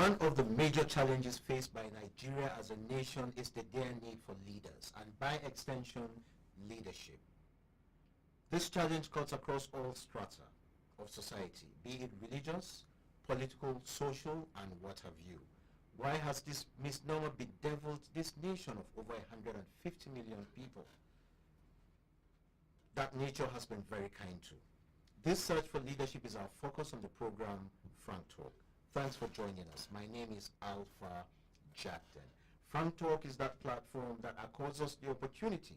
One of the major challenges faced by Nigeria as a nation is the dire need for leaders, and by extension, leadership. This challenge cuts across all strata of society, be it religious, political, social, and what have you. Why has this misnomer bedeviled this nation of over 150 million people that nature has been very kind to? This search for leadership is our focus on the program Frank Talk. Thanks for joining us. My name is Alpha Jackton. Frank Talk is that platform that accords us the opportunity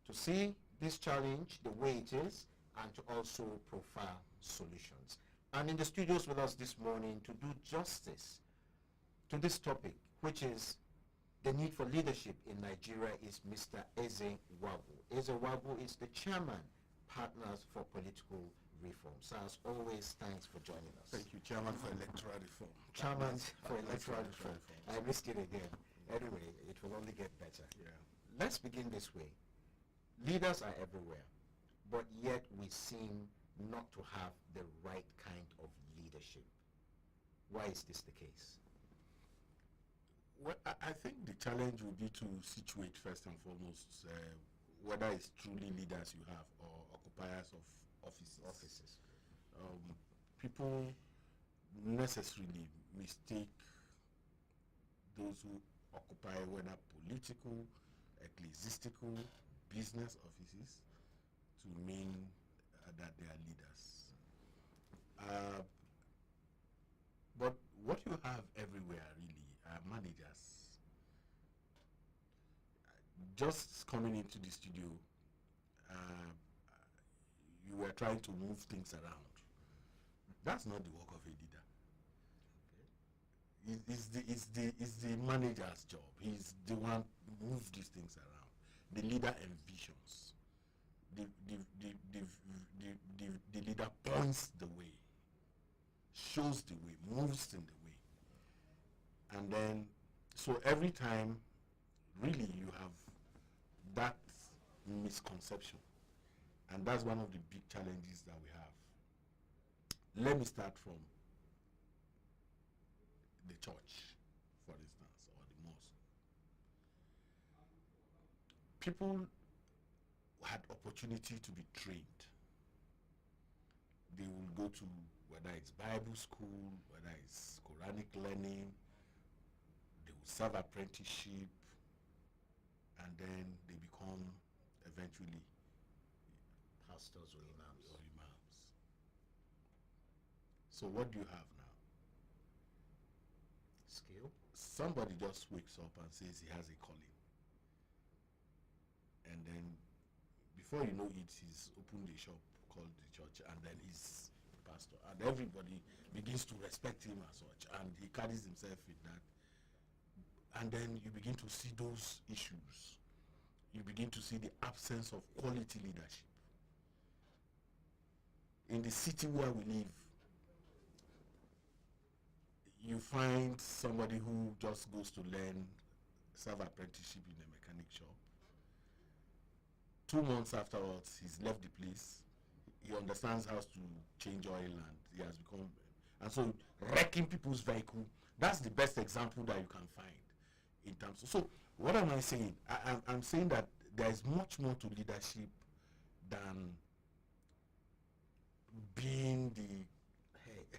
to see this challenge the way it is and to also profile solutions. And in the studios with us this morning to do justice to this topic, which is the need for leadership in Nigeria, is Mr. Eze Wabu. Eze Wabu is the chairman, Partners for Political Reform. So as always, thanks for joining us. Thank you, Chairman for Electoral Reform. Chairman for Electoral Reform. I missed it again. Anyway, it will only get better. Yeah. Let's begin this way. Leaders are everywhere, but yet we seem not to have the right kind of leadership. Why is this the case? Well, I think the challenge will be to situate first and foremost whether it's truly leaders you have or occupiers of offices. People necessarily mistake those who occupy whether political, ecclesiastical, business offices to mean that they are leaders. But what you have everywhere really are managers. Just coming into the studio, you were trying to move things around. That's not the work of a leader. Okay. It's the manager's job. He's the one who moves these things around. The leader envisions. The leader points the way, shows the way, moves in the way. And then, so every time, really, you have that misconception. And that's one of the big challenges that we have. Let me start from the church, for instance, or the mosque. People had opportunity to be trained. They will go to, whether it's Bible school, whether it's Quranic learning, they will serve apprenticeship, and then they become eventually pastors or imams. So what do you have now? Skill? Somebody just wakes up and says he has a calling. And then before you know it, he's opened a shop called the church, and then he's pastor. And everybody begins to respect him as such, and he carries himself with that. And then you begin to see those issues. You begin to see the absence of quality leadership. In the city where we live, you find somebody who just goes to learn, serve apprenticeship in a mechanic shop. 2 months afterwards, he's left the place. He understands how to change oil, and he has become, and so wrecking people's vehicle. That's the best example that you can find in terms of, so what am I saying? I'm saying that there is much more to leadership than being the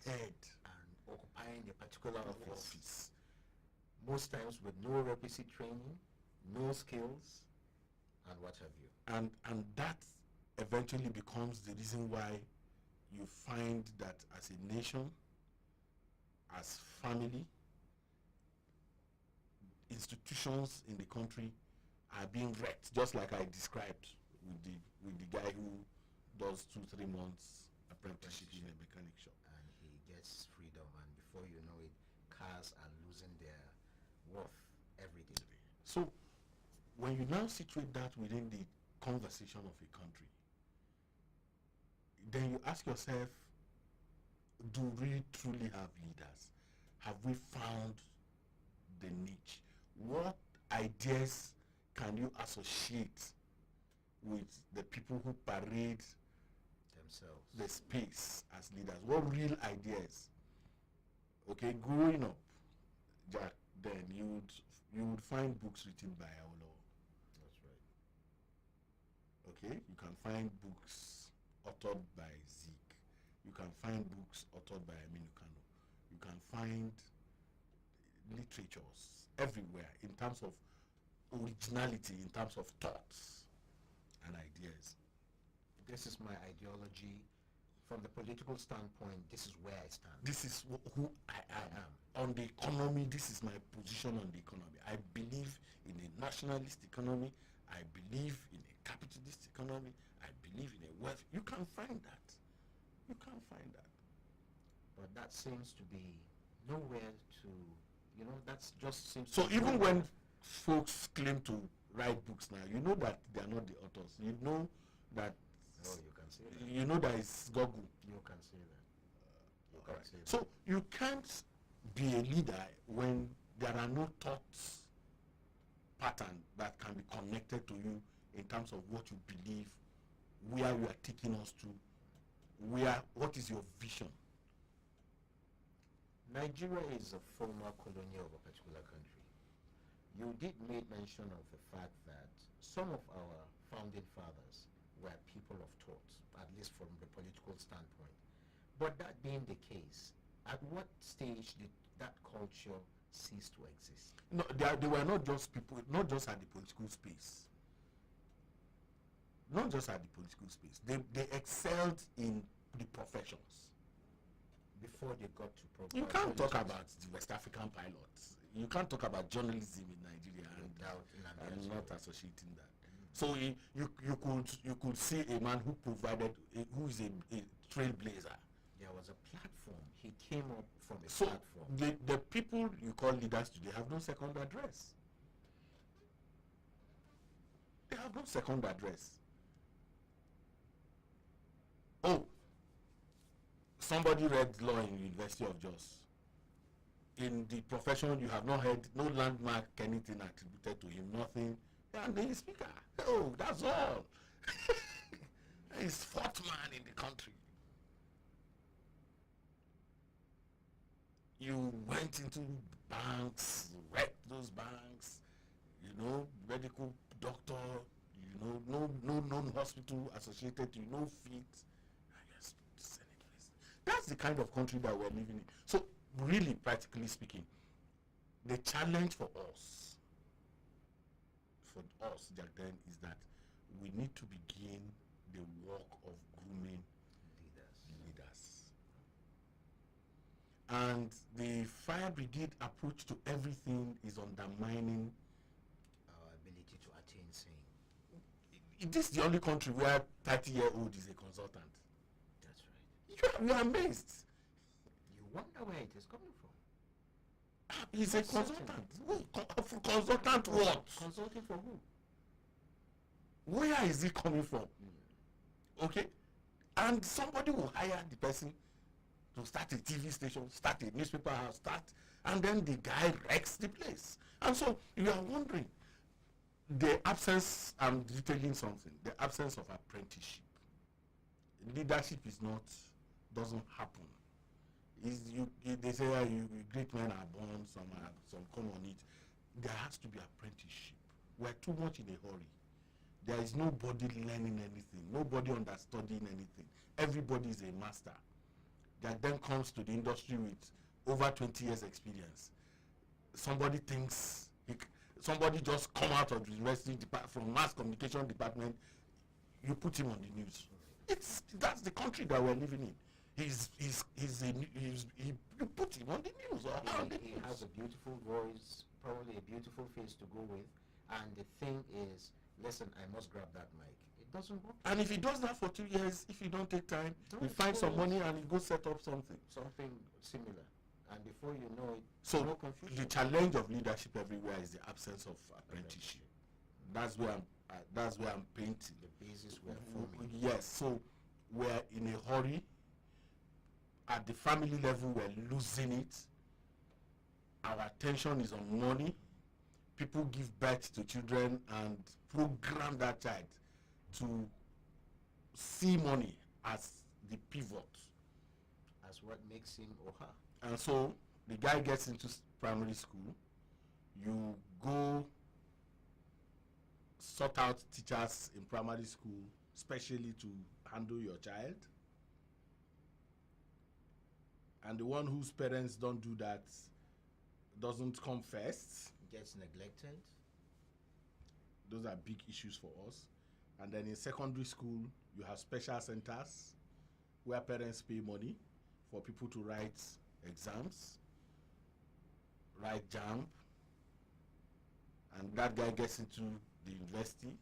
head and occupying a particular office. Most times with no requisite training, no skills, and what have you. And that eventually becomes the reason why you find that as a nation, as family, institutions in the country are being wrecked, just like I described with the guy who does 2-3 months apprenticeship in a mechanic shop. And he gets freedom, and before you know it, cars are losing their worth every day. So when you now situate that within the conversation of a country, then you ask yourself, do we truly have leaders? Have we found the niche? What ideas can you associate with the people who parade themselves the space as leaders? What real ideas? Okay, growing up, Jack, then you would find books written by Awolowo. That's right. Okay, you can find books authored by Zeke. You can find books authored by Aminu Kano. You can find literatures everywhere in terms of originality, in terms of thoughts and ideas. This is my ideology. From the political standpoint, this is where I stand. This is who I am. On the economy, this is my position on the economy. I believe in a nationalist economy. I believe in a capitalist economy. I believe in a wealth. You can find that. You can find that. But that seems to be nowhere to, that's just seems So to be even nowhere. when folks claim to write books now, you know that they are not the authors. You know that You can say that. you know that it's Google. You can say that. You can say that. So you can't be a leader when there are no thoughts pattern that can be connected to you in terms of what you believe, where you are taking us to, what is your vision. Nigeria is a former colony of a particular country. You did make mention of the fact that some of our founding fathers were people of thought, at least from the political standpoint. But that being the case, at what stage did that culture cease to exist? No, they were not just people, not just at the political space. Not just at the political space. They excelled in the professions. Before they got to You can't talk about the West African pilots. You can't talk about journalism in Nigeria and not associating that. So you could see a man who provided, who is a trailblazer. There was a platform. He came up from a So platform. the people you call leaders today have no second address. They have no second address. Oh, somebody read law in University of Jos. In the profession, you have not heard no landmark, anything attributed to him, nothing. And the speaker, oh, that's all. He's fourth man in the country. You went into banks, wrecked those banks, medical doctor, no known hospital associated to you, no feet. That's the kind of country that we're living in. So really, practically speaking, the challenge for us, Jack, then, is that we need to begin the work of grooming leaders. And the fire brigade approach to everything is undermining Our ability to attain sane. This is the only country where 30-year-old is a consultant. That's right. You are amazed. You wonder where it is coming from. He's a consultant. Consultant what? Consulting for who? Where is he coming from? Okay? And somebody will hire the person to start a TV station, start a newspaper house, and then the guy wrecks the place. And so you are wondering, the absence, I'm detailing something, the absence of apprenticeship. Leadership doesn't happen. They say great men are born, some come on it. There has to be apprenticeship. We're too much in a hurry. There is nobody learning anything, nobody understudying anything. Everybody is a master. That then comes to the industry with over 20 years experience. Somebody just come out of the university from mass communication department, you put him on the news. That's the country that we're living in. You put him on the news. He has a beautiful voice, probably a beautiful face to go with, and the thing is, listen, I must grab that mic. It doesn't work. And if he does that for 2 years, if you don't take time, he finds some money and he goes set up something. Something similar. And before you know it, So no confusion. the challenge of leadership everywhere is the absence of apprenticeship. That's where I'm painting. The basis we're forming. Yes, so we're in a hurry. At the family level, we're losing it. Our attention is on money. People give birth to children and program that child to see money as the pivot. As what makes him or her. And so the guy gets into primary school, you go sort out teachers in primary school specially to handle your child, and the one whose parents don't do that doesn't come first. Gets neglected. Those are big issues for us. And then in secondary school, you have special centers where parents pay money for people to write exams, write JAMB, and that guy gets into the university.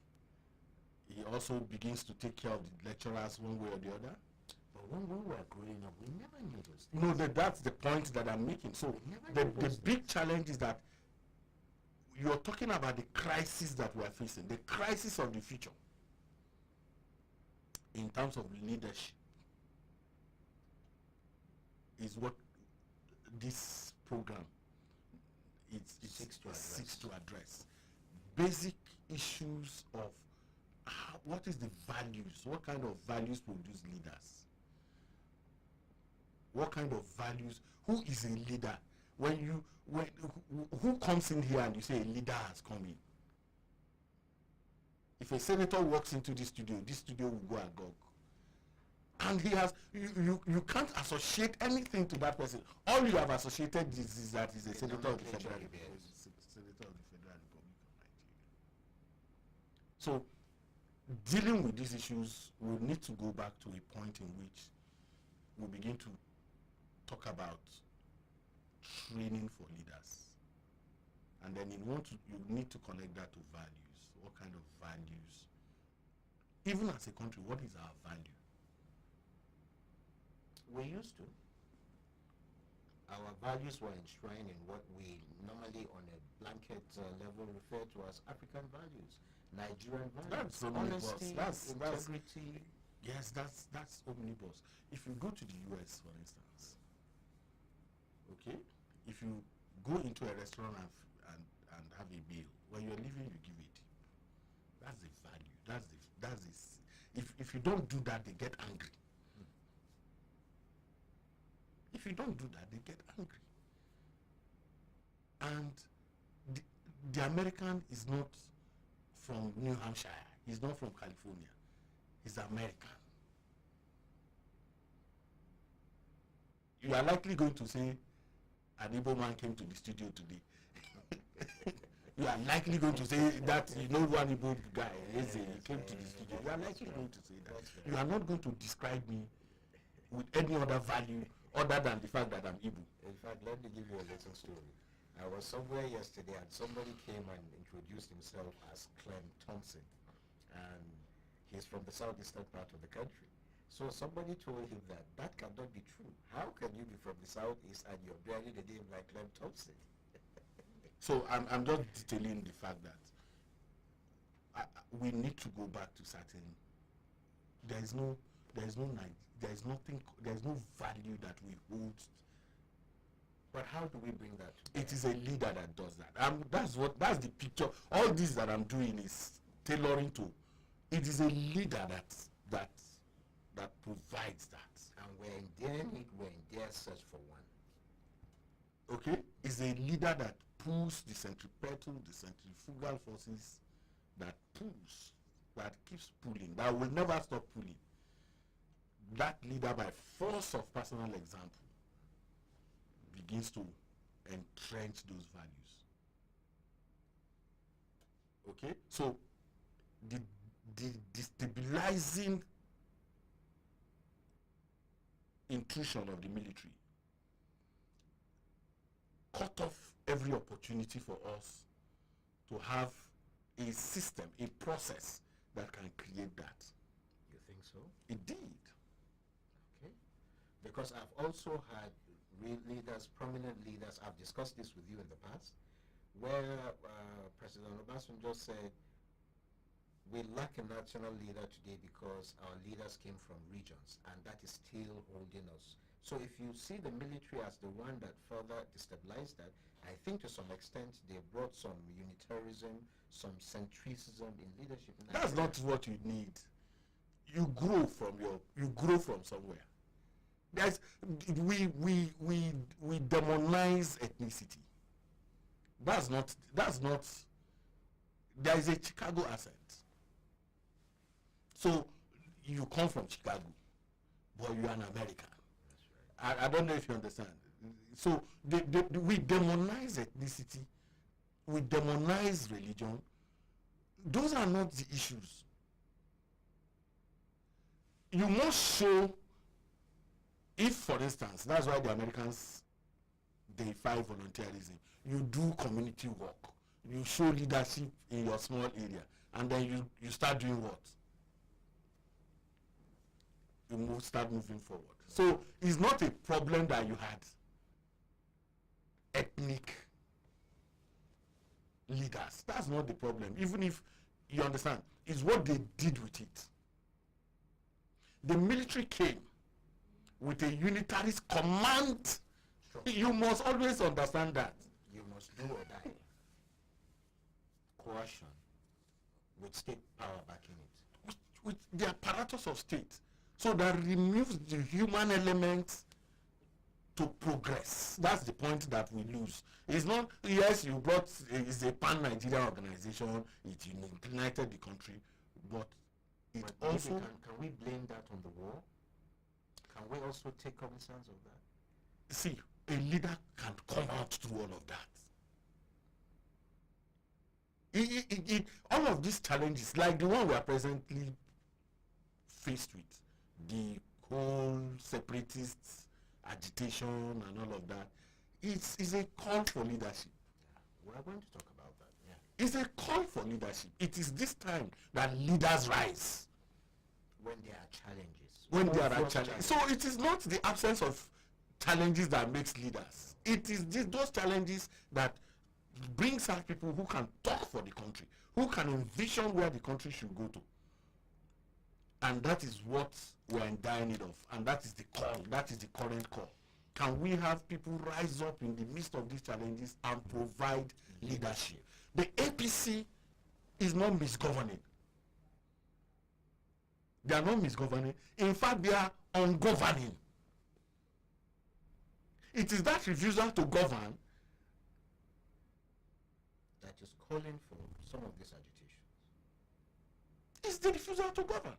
He also begins to take care of the lecturers one way or the other. But when we were growing up, we never knew those things. No, that's the point that I'm making. So the big challenge is that you're talking about the crisis that we're facing, the crisis of the future in terms of leadership is what this program seeks to address. Basic issues of what is the values, what kind of values produce leaders? What kind of values, who is a leader? Who comes in here and you say a leader has come in? If a senator walks into this studio will go agog. And he has, you can't associate anything to that person. All you have associated is that he's a senator of the Federal Republic of Nigeria. So, dealing with these issues, we need to go back to a point in which we begin to talk about training for leaders. And then you need to connect that to values. What kind of values? Even as a country, what is our value? We used to. Our values were enshrined in what we normally on a blanket level refer to as African values, Nigerian values. That's omnibus. Honesty, integrity. Yes, that's omnibus. If you go to the US, for instance, okay, if you go into a restaurant and have a meal, when you're leaving, you give a tip. That's the value. That's the. If you don't do that, they get angry. If you don't do that, they get angry. And the American is not from New Hampshire. He's not from California. He's American. You are likely going to say, an Igbo man came to the studio today. You are likely going to say that, one Igbo guy, he came to the studio. You are likely going to say that. You are not going to describe me with any other value other than the fact that I'm Igbo. In fact, let me give you a little story. I was somewhere yesterday and somebody came and introduced himself as Clem Thompson. And he's from the southeastern part of the country. So somebody told him that cannot be true. How can you be from the southeast and you're bearing a name like Clem Thompson? So I'm just detailing the fact that we need to go back to certain. There's no value that we hold. But how do we bring that? It is a leader that does that. That's the picture. All this that I'm doing is tailoring to. It is a leader that provides that. And we're in their search for one. Okay? It's a leader that pulls the centripetal, the centrifugal forces, that keeps pulling, that will never stop pulling. That leader, by force of personal example, begins to entrench those values. Okay? So, the destabilizing intrusion of the military cut off every opportunity for us to have a system, a process that can create that. You think so? It did. Okay. Because I've also had leaders, prominent leaders, I've discussed this with you in the past, where President Obasanjo said, we lack a national leader today because our leaders came from regions, and that is still holding us. So if you see the military as the one that further destabilized that, I think to some extent they brought some unitarism, some centricism in leadership. That's not what you need. You grow from somewhere. We demonize ethnicity. That's not, there is a Chicago accent. So you come from Chicago, but you're an American. I don't know if you understand. So we demonize ethnicity, we demonize religion. Those are not the issues. You must show, if for instance, that's why the Americans deify volunteerism. You do community work, you show leadership in your small area, and then you start doing what? You start moving forward. So it's not a problem that you had ethnic leaders. That's not the problem. Even if you understand, it's what they did with it. The military came with a unitarist command. Sure. You must always understand that. You must do or die. Coercion with state power backing it. With the apparatus of state. So that removes the human element to progress. That's the point that we lose. It's not, yes, you brought, it's a pan-Nigerian organization, it united the country, but it but also... can we blame that on the war? Can we also take cognizance of that? See, a leader can come out through all of that. All of these challenges, like the one we are presently faced with, the whole separatist agitation and all of that, it's a call for leadership. Yeah. We're going to talk about that. Yeah. It's a call for leadership. It is this time that leaders rise. When there are challenges. When there are challenges. So it is not the absence of challenges that makes leaders. It is those challenges that brings out people who can talk for the country, who can envision where the country should go to. And that is what we're in dire need of. And that is the call. That is the current call. Can we have people rise up in the midst of these challenges and provide leadership? The APC is not misgoverning. They are not misgoverning. In fact, they are ungoverning. It is that refusal to govern that is calling for some of these agitations. It's the refusal to govern.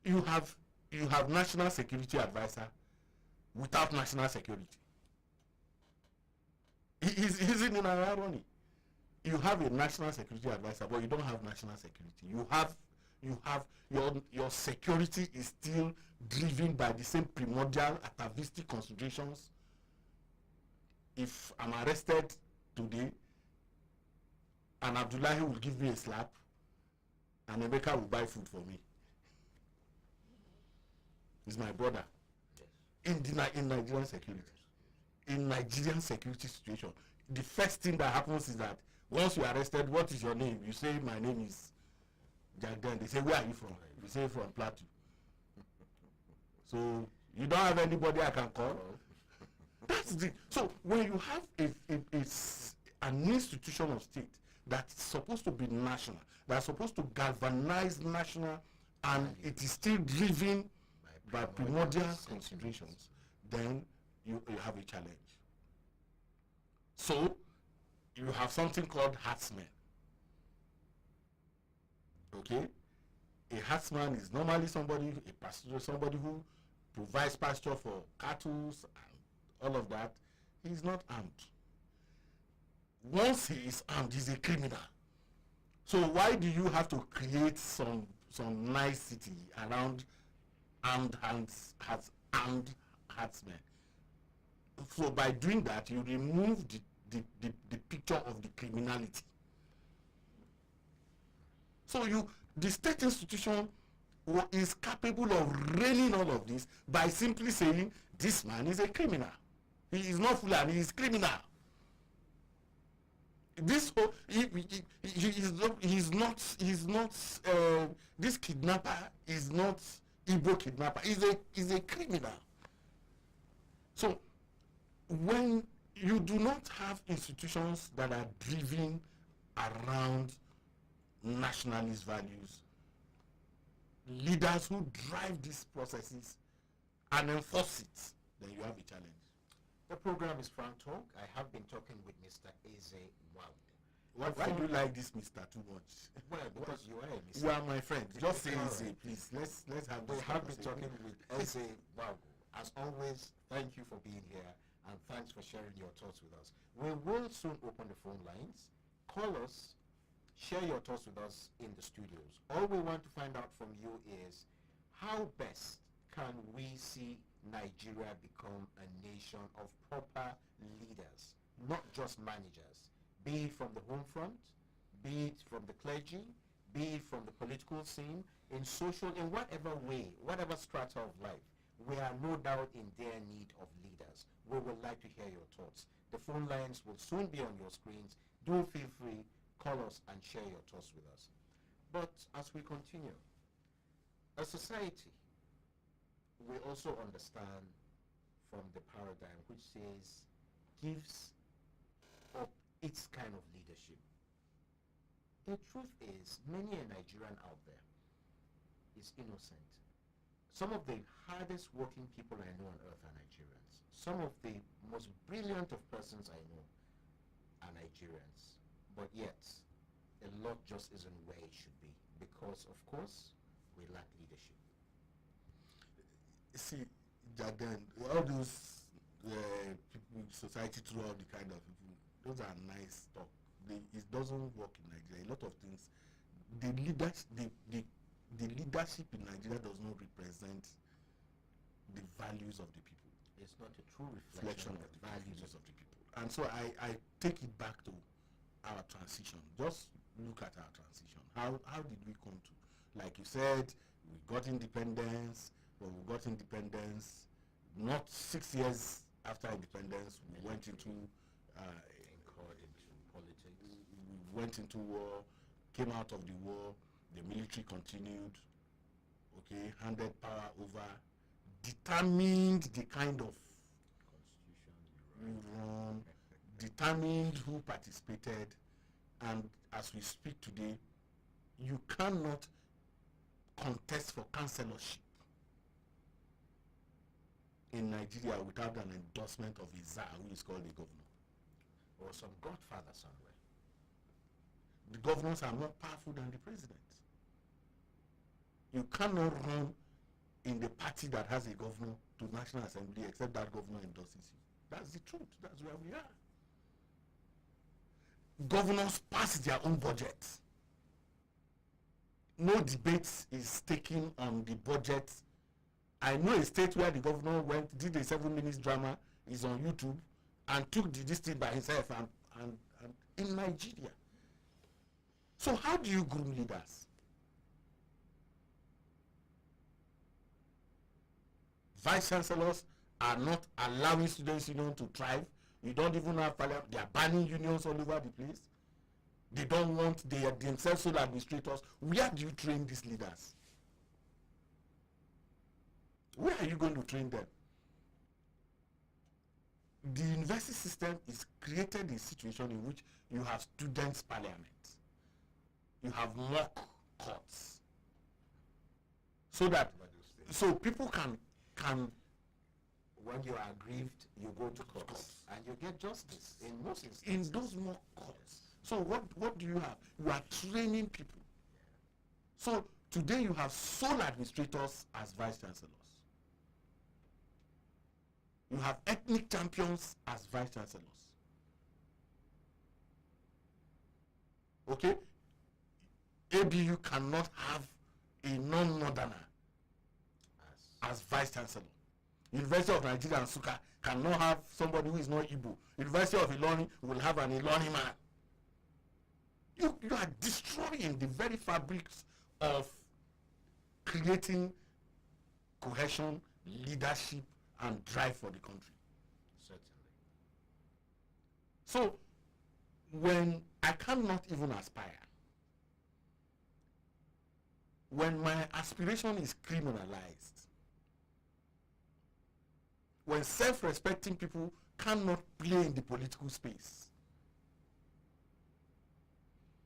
You have national security advisor without national security. Isn't it an irony? You have a national security advisor, but you don't have national security. You have your security is still driven by the same primordial atavistic considerations. If I'm arrested today, and Abdullahi will give me a slap, and Emeka will buy food for me. He's my brother. Yes. In Nigerian security. In Nigerian security situation, the first thing that happens is that once you are arrested, what is your name? You say, my name is Jagden. They say, where are you from? You say, from Plateau. So you don't have anybody I can call. That's the, so when you have an institution of state that's supposed to be national, that's supposed to galvanize national, and it is still driven by primordial considerations, then you have a challenge. So you have something called herdsmen. Okay? A herdsman is normally somebody who provides pasture for cattle and all of that. He's not armed. Once he is armed, he's a criminal. So why do you have to create some nice city around armed herdsmen? So by doing that, you remove the picture of the criminality. So the state institution is capable of reining all of this by simply saying, this man is a criminal. He is not Fulani, he is criminal. This this kidnapper is not Igbo kidnapper. He's a criminal. So when you do not have institutions that are driven around nationalist values, leaders who drive these processes and enforce it, then you have a challenge. The program is Frank Talk. I have been talking with Mr. Eze Wald. Why do you like this Mr. too much? Well, because you are a Mr. You are my friend. Just say All Eze, right. please. Let's have We this have been conversation. talking with Eze Wald. As always, thank you for being here and thanks for sharing your thoughts with us. We will soon open the phone lines. Call us, share your thoughts with us in the studios. All we want to find out from you is how best can we see Nigeria become a nation of proper leaders, not just managers, be it from the home front, be it from the clergy, be it from the political scene, in social, in whatever way, whatever strata of life. We are no doubt in their need of leaders. We would like to hear your thoughts. The phone lines will soon be on your screens. Do feel free, call us and share your thoughts with us. But as we continue, as society, we also understand from the paradigm which says gives up its kind of leadership. The truth is, many a Nigerian out there is innocent. Some of the hardest working people I know on earth are Nigerians. Some of the most brilliant of persons I know are Nigerians. But yet, a lot just isn't where it should be because, of course, we lack leadership. See, Jordan, all those people, society throughout the kind of people, those are nice talk. It doesn't work in Nigeria. A lot of things, the leadership in Nigeria does not represent the values of the people. It's not a true reflection of the values of the people. And so I take it back to our transition. Just look at our transition. How did we come to? Like you said, we got independence. When we got independence, not 6 years after independence, we went into politics. We went into war, came out of the war, the military continued, okay, handed power over, determined the kind of Constitution you run, determined who participated, and as we speak today, you cannot contest for councillorship in Nigeria without an endorsement of a czar who is called a governor. Or some godfather somewhere. The governors are more powerful than the president. You cannot run in the party that has a governor to National Assembly except that governor endorses you. That's the truth. That's where we are. Governors pass their own budget. No debate is taken on the budget. I know a state where the governor did a 7 minutes drama, is on YouTube, and took this thing by himself and in Nigeria. So how do you groom leaders? Vice chancellors are not allowing students' union to thrive. You don't even have parliament. They are banning unions all over the place. They don't want themselves sole administrators. Where do you train these leaders? Where are you going to train them? The university system is created a situation in which you have students' parliament. You have mock courts. So people can when you are aggrieved, you go to court and you get justice in most instances. in those mock courts. So what do you have? You are training people. So today you have sole administrators as vice chancellors. You have ethnic champions as vice chancellors. Okay? ABU cannot have a non-northerner as vice chancellor. University of Nigeria and Nsukka cannot have somebody who is not Igbo. University of Ilorin will have an Ilorin man. You are destroying the very fabrics of creating cohesion, leadership, and drive for the country. Certainly. So, when I cannot even aspire, when my aspiration is criminalized, when self-respecting people cannot play in the political space,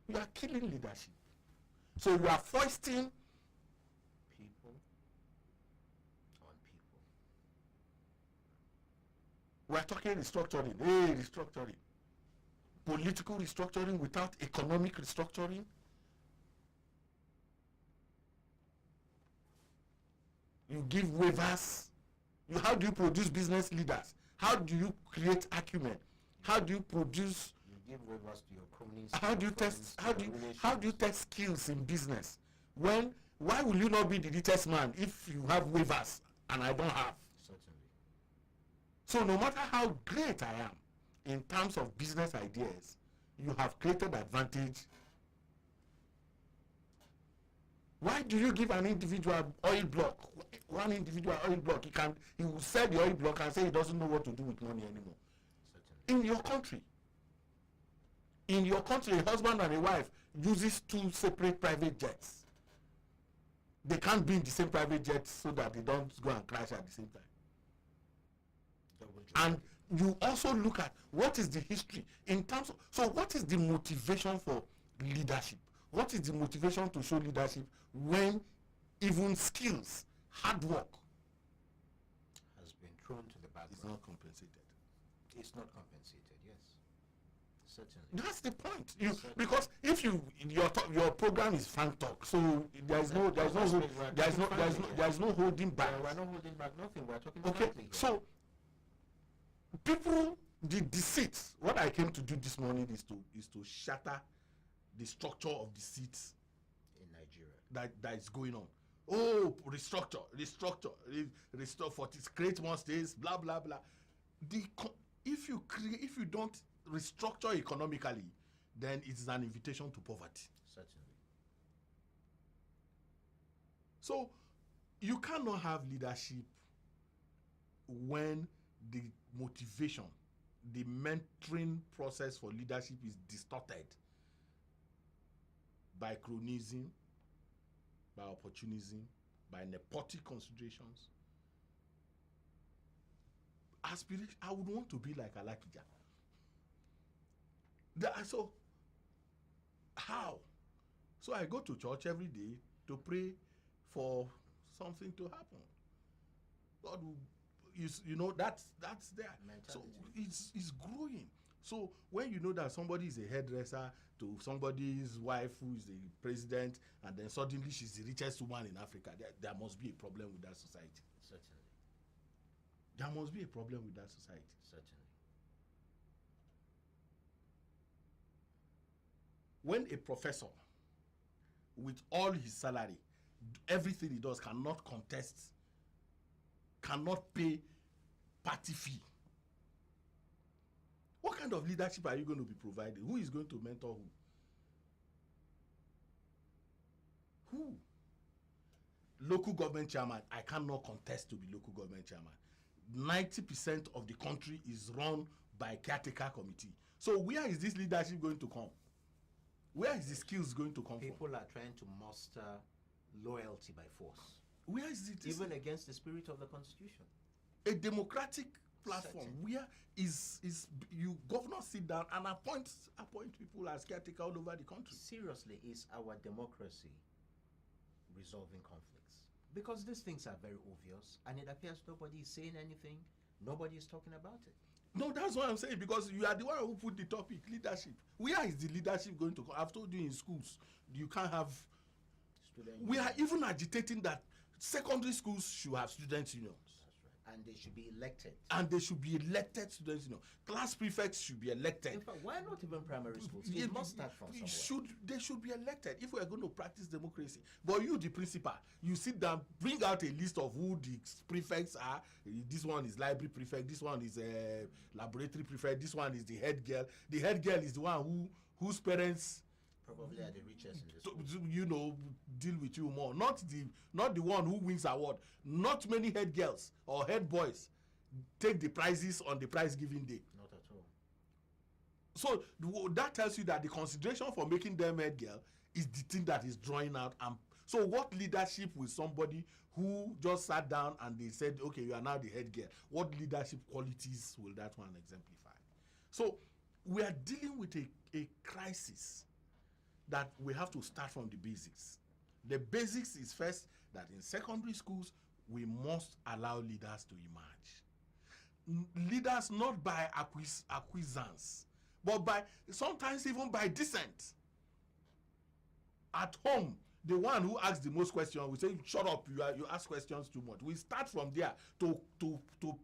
you are killing leadership. So you are foisting People on people. We're talking restructuring. Hey, restructuring. Political restructuring without economic restructuring. You give waivers. How do you produce business leaders? How do you create acumen? How do you produce? You give waivers to your cronies. How do you test? How do you test skills in business? Why will you not be the richest man if you have waivers and I don't have? Certainly. So no matter how great I am in terms of business ideas, you have created advantage. Why do you give an individual oil block, one individual oil block, he will sell the oil block and say he doesn't know what to do with money anymore? Certainly. In your country, a husband and a wife uses 2 separate private jets. They can't be in the same private jet so that they don't go and crash at the same time. And you also look at what is the history in terms of, so what is the motivation for leadership? What is the motivation to show leadership when even skills, hard work has been thrown to the background? is not compensated? It's not compensated, yes. Certainly. That's the point. Because if your program is Frank Talk, so there's no holding back. We're not holding back nothing. We're talking Okay, frankly here. so people, the deceit. What I came to do this morning is to shatter the structure of deceit in Nigeria that is going on. Oh, restore for this, create more states, blah blah blah. If you don't restructure economically, then it is an invitation to poverty. certainly. So you cannot have leadership when the motivation, the mentoring process for leadership is distorted by cronyism, by opportunism, by nepotic considerations. I would want to be like Alakija. So how? So I go to church every day to pray for something to happen. God will, you know, that's there. So it's growing. So when you know that somebody is a hairdresser to somebody's wife who is the president, and then suddenly she's the richest woman in Africa, there must be a problem with that society. Certainly. There must be a problem with that society. Certainly. When a professor, with all his salary, everything he does, cannot contest, cannot pay party fee, what kind of leadership are you going to be providing? Who is going to mentor who? Who? Local government chairman, I cannot contest to be local government chairman. 90% of the country is run by caretaker committee. So where is this leadership going to come? Where is the skills going to come from? People are trying to muster loyalty by force. Where is it? Even against the spirit of the Constitution. A democratic platform. Certain. Where is you governors sit down and appoint people as caretaker all over the country? Seriously, is our democracy resolving conflicts? Because these things are very obvious, and it appears nobody is saying anything, nobody is talking about it. No, that's what I'm saying, because you are the one who put the topic, leadership. Where is the leadership going to come? I've told you in schools, you can't have... We are even agitating that secondary schools should have student unions. That's right. And they should be elected. And they should be elected students union. Class prefects should be elected. In fact, why not even primary schools? It must start from somewhere. They should be elected if we are going to practice democracy. But you, the principal, you sit down, bring out a list of who the prefects are. This one is library prefect, this one is laboratory prefect, this one is the head girl. The head girl is the one whose parents probably are the richest in this school. You know, deal with you more. Not the one who wins award. Not many head girls or head boys take the prizes on the prize giving day. Not at all. So that tells you that the consideration for making them head girl is the thing that is drawing out. So what leadership will somebody who just sat down and they said, okay, you are now the head girl, what leadership qualities will that one exemplify? So we are dealing with a crisis that we have to start from the basics. The basics is first that in secondary schools, we must allow leaders to emerge. leaders not by acquiescence, but by sometimes even by dissent. At home, the one who asks the most questions, we say, shut up, you ask questions too much. We start from there to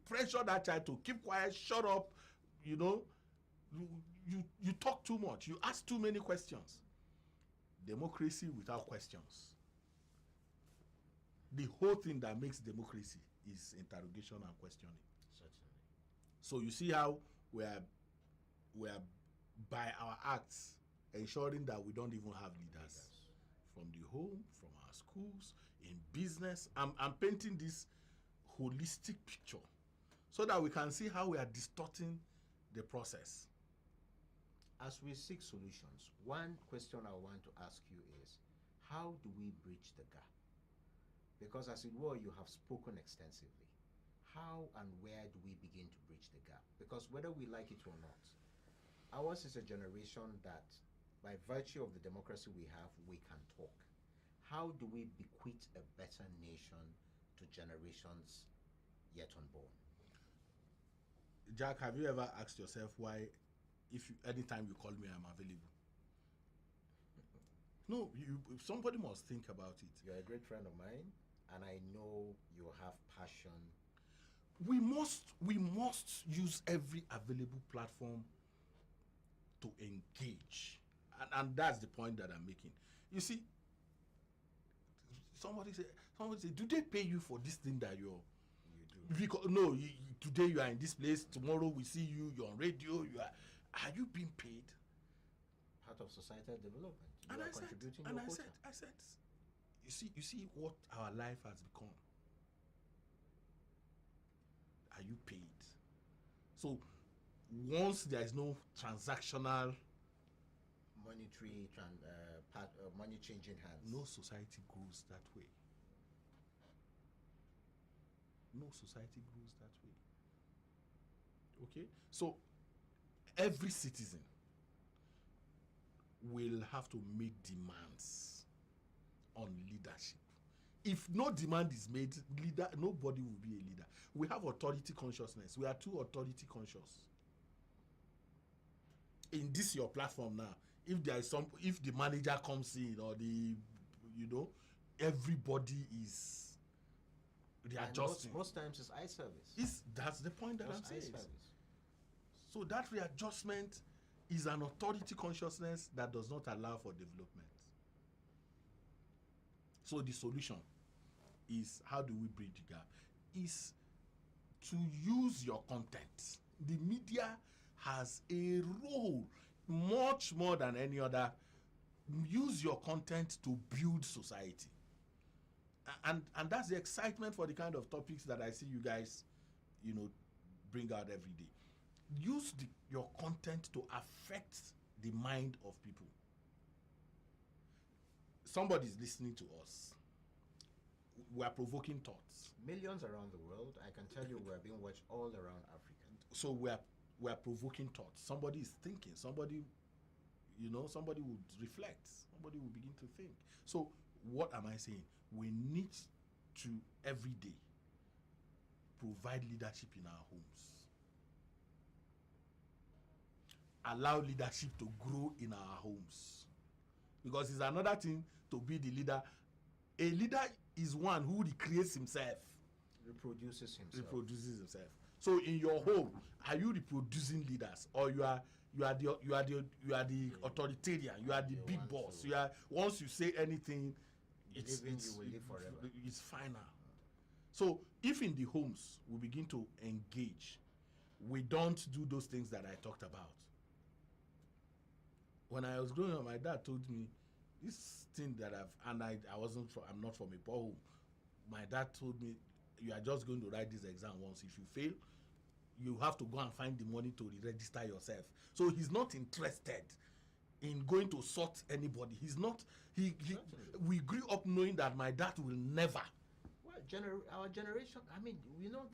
pressure that child to keep quiet, shut up, you know. You talk too much, you ask too many questions. Democracy without questions. The whole thing that makes democracy is interrogation and questioning. Certainly. So you see how we are by our acts ensuring that we don't even have leaders. From the home, from our schools, in business. I'm painting this holistic picture so that we can see how we are distorting the process. As we seek solutions, one question I want to ask you is, how do we bridge the gap? Because as it were, you have spoken extensively. How and where do we begin to bridge the gap? Because whether we like it or not, ours is a generation that, by virtue of the democracy we have, we can talk. How do we bequeath a better nation to generations yet unborn? Jack, have you ever asked yourself why, anytime you call me, I'm available? No, somebody must think about it. You're a great friend of mine, and I know you have passion. We must use every available platform to engage, and that's the point that I'm making. You see, somebody say, do they pay you for this thing that you do? Because no, today you are in this place, tomorrow we see you, you're on radio, are you being paid? Part of societal development. And I said, you see what our life has become. Are you paid? So once there is no transactional monetary money changing hands, no society grows that way. No society grows that way. Okay? So every citizen will have to make demands on leadership. If no demand is made, nobody will be a leader. We have authority consciousness. We are too authority conscious. In this your platform now, if the manager comes in or everybody is readjusting. Most times it's eye service. That's the point that I'm saying. So that readjustment is an authority consciousness that does not allow for development. So the solution is, how do we bridge the gap? Is to use your content. The media has a role much more than any other. Use your content to build society. And that's the excitement for the kind of topics that I see you guys, bring out every day. Use your content to affect the mind of people. Somebody's listening to us. We are provoking thoughts. Millions around the world. I can tell you we are being watched all around Africa. So we are provoking thoughts. Somebody is thinking. Somebody would reflect. Somebody will begin to think. So what am I saying? We need to every day provide leadership in our homes. Allow leadership to grow in our homes. Because it's another thing to be the leader. A leader is one who recreates himself. Reproduces himself. So in your home, are you reproducing leaders, or you are the authoritarian? You are the big boss. Once you say anything, you will live forever. It's final. So if in the homes we begin to engage, we don't do those things that I talked about. When I was growing up, my dad told me this thing that I'm not from a poor home. My dad told me, you are just going to write this exam once. If you fail, you have to go and find the money to re-register yourself. So he's not interested in going to sort anybody. We grew up knowing that my dad will never. Well, our generation,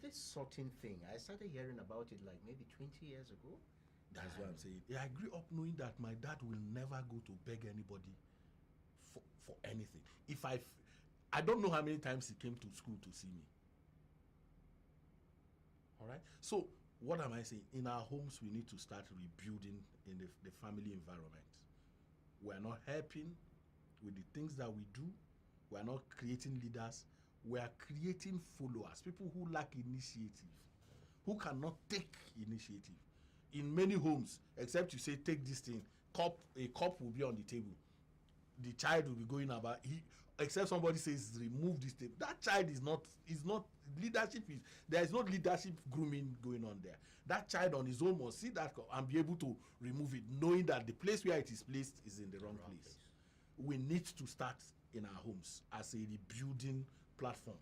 this sorting thing, I started hearing about it like maybe 20 years ago. That's what I'm saying. Yeah, I grew up knowing that my dad will never go to beg anybody for anything. If I don't know how many times he came to school to see me. All right. So what am I saying? In our homes, we need to start rebuilding in the family environment. We are not helping with the things that we do. We are not creating leaders. We are creating followers, people who lack initiative, who cannot take initiative. In many homes, except you say, take this thing, a cup will be on the table. The child will be going about, except somebody says, remove this table. That child is not leadership. There is no leadership grooming going on there. That child on his own must see that cup and be able to remove it, knowing that the place where it is placed is in the wrong place. We need to start in our homes as a rebuilding platform.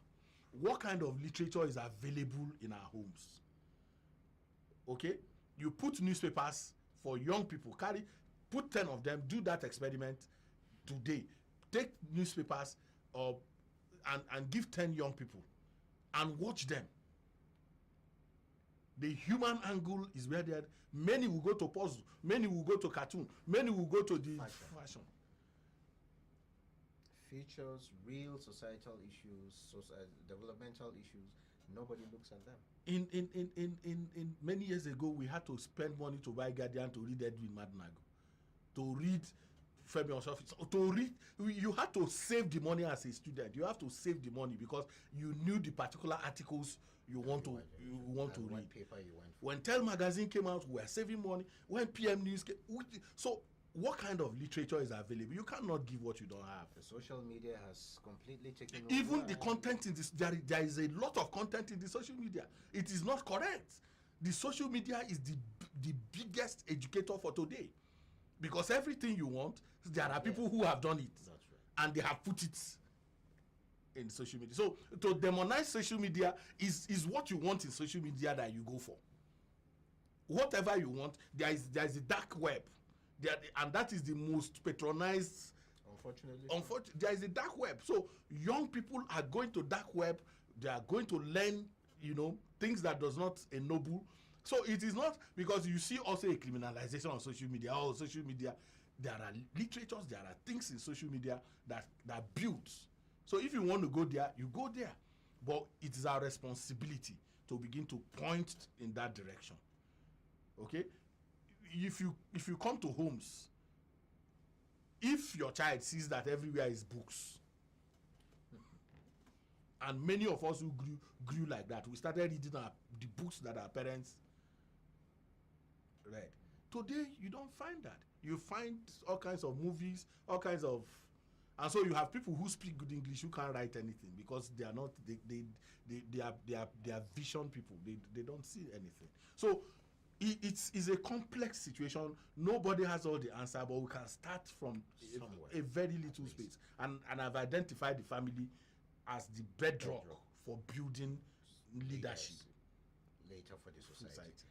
What kind of literature is available in our homes? Okay, you put newspapers for young people, put 10 of them, do that experiment today. Take newspapers and give 10 young people and watch them. The human angle is where they are. Many will go to puzzle, many will go to cartoon, many will go to the fashion. Features, real societal issues, developmental issues, nobody looks at them. In many years ago, we had to spend money to buy Guardian, to read Edwin Madnago, to read Femi Osofis, to read. You had to save the money as a student. You have to save the money because you knew the particular articles you want to read. Paper you went for. When Tell magazine came out, we were saving money. When PM News came, so what kind of literature is available? You cannot give what you don't have. The social media has completely taken over. Even the content in this, there is a lot of content in the social media. It is not correct. The social media is the biggest educator for today, because everything you want, there are people who have done it. That's right. And they have put it in social media. So to demonize social media is what you want in social media that you go for. Whatever you want, there is a dark web. And that is the most patronized. Unfortunately, there is a dark web. So young people are going to dark web. They are going to learn, things that does not ennoble. So it is not because you see also a criminalization on social media. Oh, social media, there are literatures, there are things in social media that builds. So if you want to go there, you go there. But it is our responsibility to begin to point in that direction. Okay? If you come to homes, if your child sees that everywhere is books, and many of us who grew like that, we started reading the books that our parents read. Today you don't find that. You find all kinds of movies, all kinds of, and so you have people who speak good English who can't write anything because they are not they are vision people. They don't see anything. So it's a complex situation. Nobody has all the answer, but we can start from a very little space. And I've identified the family as the bedrock for building leadership later for the society.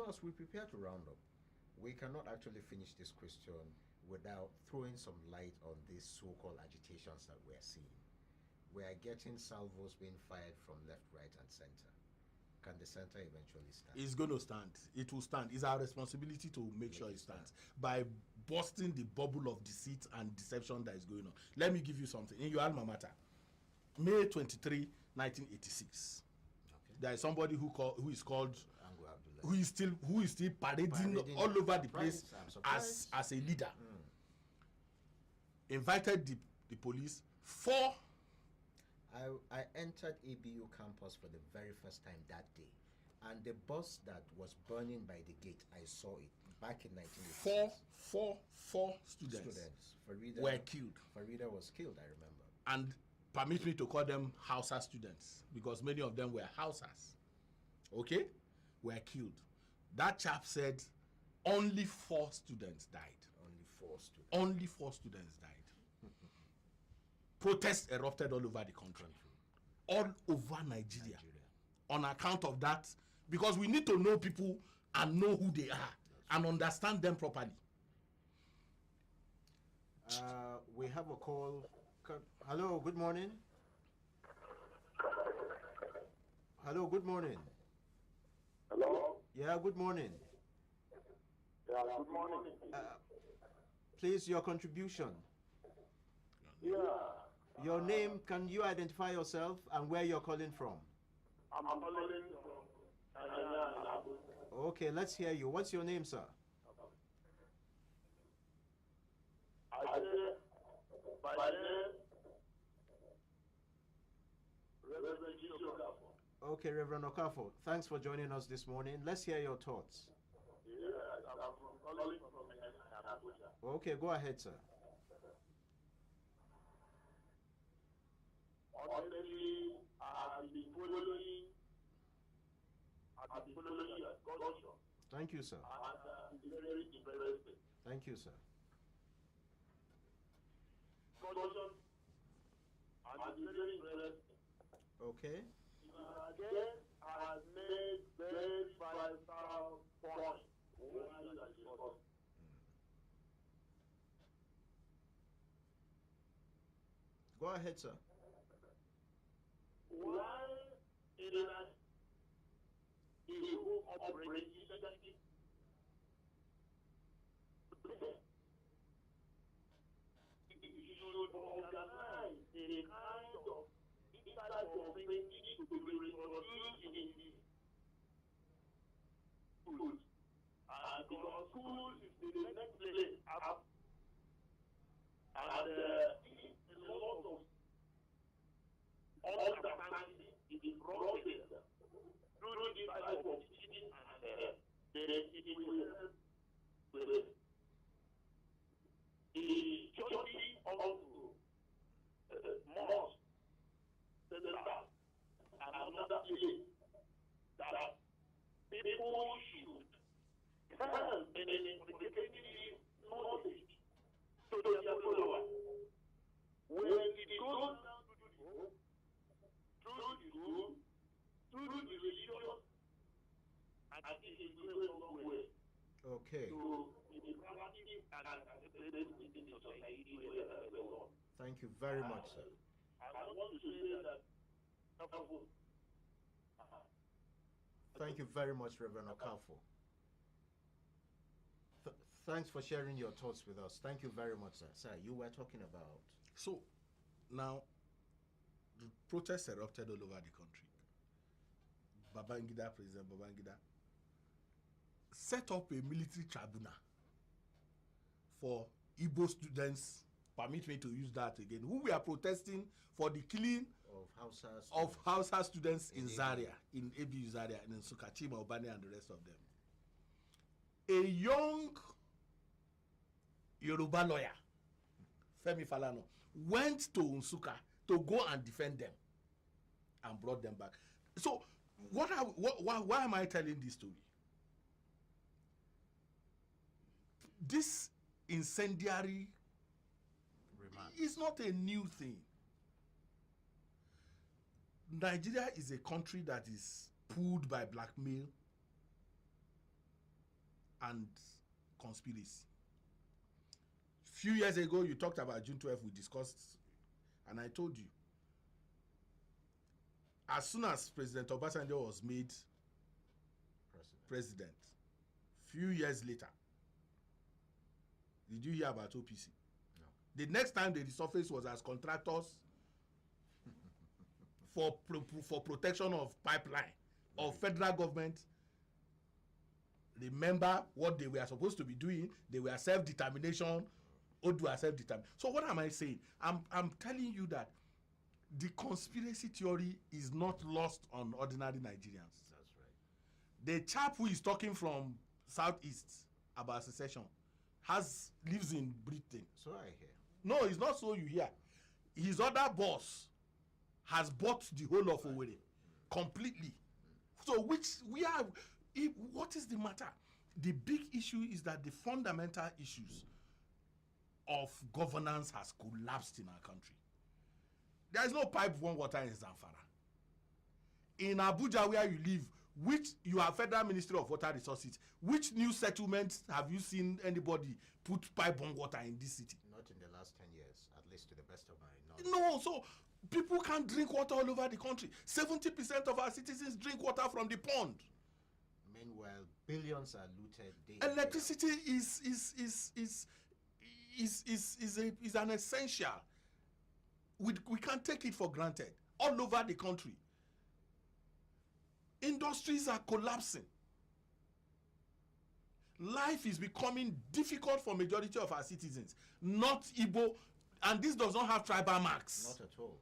As we prepare to round up, we cannot actually finish this question without throwing some light on these so-called agitations that we're seeing. We are getting salvos being fired from left, right, and center. Can the center eventually stand? It's going to stand. It will stand. It's our responsibility to make sure it stands by busting the bubble of deceit and deception that is going on. Let me give you something. In your alma mater, May 23, 1986, there is somebody who is called who is still parading all over the place as a leader. Invited the police for. I entered ABU campus for the very first time that day, and the bus that was burning by the gate, I saw it back in 1986. Four students were killed. Farida was killed, I remember. And permit me to call them Hausa students because many of them were Hausas. Okay? Were killed. That chap said only 4 students died. Only 4 students died. Protests erupted all over the country. All over Nigeria. On account of that, because we need to know people and know who they are and understand them properly. We have a call. Hello, good morning. Hello, good morning. Hello? Yeah, good morning. Yeah, good morning. Please, your contribution. Yeah. Your name, can you identify yourself and where you're calling from? I'm calling from Okay, let's hear you. What's your name, sir? Okay, Reverend Okafo, thanks for joining us this morning. Let's hear your thoughts. Okay, go ahead, sir. Honestly, I've been following your culture. Thank you, sir. And it's very interesting. Thank you, sir. Culture and it's very interesting. Okay. Again, has made very vital points. Go ahead, sir. Why it is who operates effectively? You should organize a kind of this type of thing to be reproduced in the schools. And because schools is the next place up. And a lot of understanding is process through this type of teaching, and it will help with the church also mosque center and another place that people should help in communicating knowledge to their followers. When it goes down to the home, through the religion, and it is going somewhere. Okay. So, it is practicing and accepted in the society where they belong. Thank you very much, sir. I want to say that. Thank you very much, Reverend Okafo. Thanks for sharing your thoughts with us. Thank you very much, sir. Sir, you were talking about... So, now, the protests erupted all over the country. President Babangida, set up a military tribunal for Igbo students, permit me to use that again, who were protesting for the killing of Hausa students in Zaria, in ABU Zaria, and in Nsukka, Chima Obani, and the rest of them. A young Yoruba lawyer, Femi Falana, went to Nsukka to go and defend them and brought them back. So, why am I telling this story? This incendiary is not a new thing. Nigeria is a country that is pulled by blackmail and conspiracy. Few years ago, you talked about June 12th, we discussed, and I told you, as soon as President Obasanjo was made president, few years later, did you hear about OPC? No. The next time they resurfaced was as contractors for protection of pipeline of federal government. Remember what they were supposed to be doing? They were self-determination. Odua self-determination. So what am I saying? I'm telling you that the conspiracy theory is not lost on ordinary Nigerians. That's right. The chap who is talking from Southeast about secession lives in Britain. So I hear. No, it's not so you hear. His other boss has bought the whole of Owerri completely. So what is the matter? The big issue is that the fundamental issues of governance has collapsed in our country. There is no pipe one water in Zamfara. In Abuja, where you live, which you have Federal Ministry of Water Resources, which new settlements have you seen anybody put pipe on water in this city? Not in the last 10 years, at least to the best of my knowledge. No, so people can't drink water all over the country. 70% of our citizens drink water from the pond. Meanwhile, billions are looted daily. Electricity is an essential. We can't take it for granted all over the country. Industries are collapsing. Life is becoming difficult for majority of our citizens, not Igbo, and this does not have tribal marks. Not at all.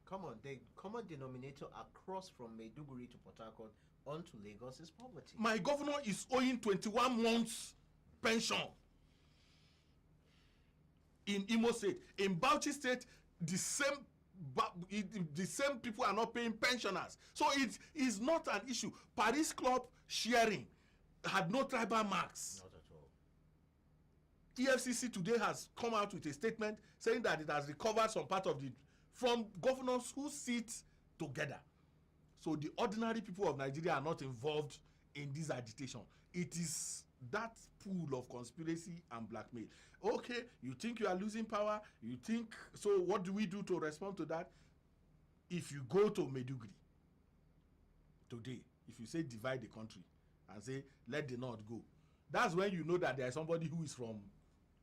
Come on, the common denominator across from Maiduguri to Port Harcourt onto Lagos is poverty. My governor is owing 21 months pension. In Imo State, in Bauchi State, the same people are not paying pensioners. So it is not an issue. Paris Club sharing had no tribal marks. Not at all. EFCC today has come out with a statement saying that it has recovered some part of the from governors who sit together. So the ordinary people of Nigeria are not involved in this agitation. It is that pool of conspiracy and blackmail. Okay, you think you are losing power, you think, so what do we do to respond to that? If you go to Maiduguri today, if you say divide the country and say let the north go, that's when you know that there is somebody who is from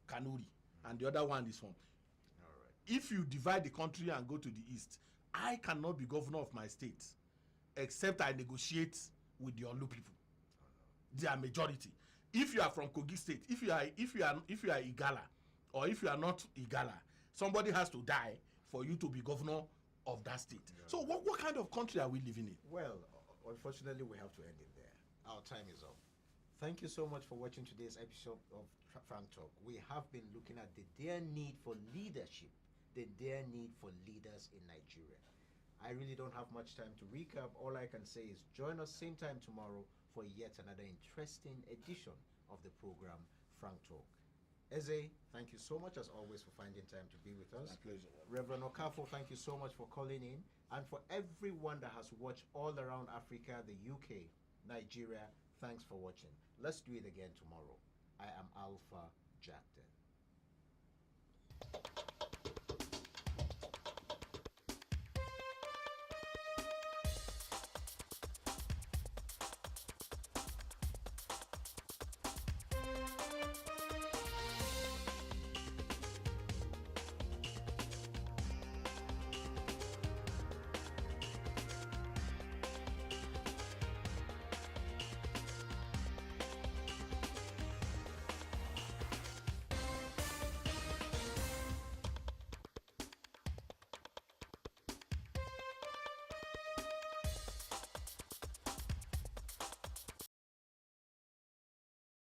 Kanuri and the other one is from. All right. If you divide the country and go to the east, I cannot be governor of my state except I negotiate with the Olu people. They are majority. If you are from Kogi State, if you are Igala, or if you are not Igala, somebody has to die for you to be governor of that state. Yeah. So what kind of country are we living in? Well, unfortunately, we have to end it there. Our time is up. Thank you so much for watching today's episode of Frank Talk. We have been looking at the dire need for leadership, the dire need for leaders in Nigeria. I really don't have much time to recap. All I can say is join us same time tomorrow for yet another interesting edition of the program, Frank Talk. Eze, thank you so much as always for finding time to be with us. My pleasure. Reverend Okafo, thank you so much for calling in. And for everyone that has watched all around Africa, the UK, Nigeria, thanks for watching. Let's do it again tomorrow. I am Alpha Jackton.